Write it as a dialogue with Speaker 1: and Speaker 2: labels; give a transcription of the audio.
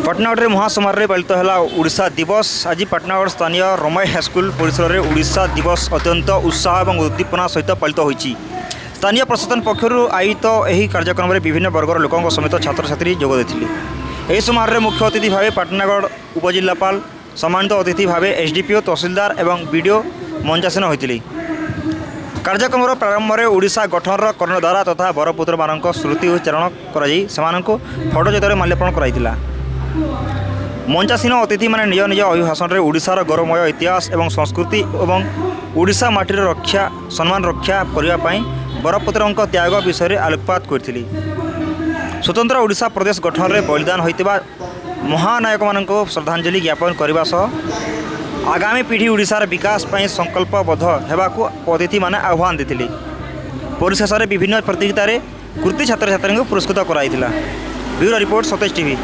Speaker 1: पाटनागढ़ महासमारोह पालित है ओडिशा दिवस। आज पाटनागढ़ स्थानीय रमय हाईस्कल परिसर में ओडिशा दिवस अत्यंत उत्साह और उद्दीपना सहित पालित होती। स्थानीय प्रशासन पक्षर आयोजित यह कार्यक्रम में विभिन्न वर्गर लोकों समेत छात्र छात्री जोग देते। यह समारोह में मुख्य अतिथि भाव पाटनागढ़ उपजिलापाल, सम्मानित अतिथि भाव एसडीपीओ, तहसिलदार और बीडीओ मंचासीन होते। कार्यक्रम प्रारंभ में ओडिशा गठन कर्णधारा तथा बरपुत्र मान स्मृति उच्चारण कर फोटो चित्र माल्यार्पण कराइला। मंचासीन अतिथि मैंने निज निज अभिभाषण में ओडिशार गौरवमय इतिहास और संस्कृति और ओडिशा माटीर रक्षा सम्मान रक्षा करने बरपुत्रों त्याग विषय आलोकपात करथिले। स्वतंत्र ओडिशा प्रदेश गठन में बलिदान होइतिबा महानायक मान श्रद्धांजलि ज्ञापन करने सह आगामी पीढ़ी ओडिशार विकास पर संकल्पबद्ध होगाकू अतिथि मैंने आह्वान देते। परिशेष में विभिन्न प्रतियोगिता कृति छात्र छात्री को पुरस्कृत कराइला। Bureau report Satej TV.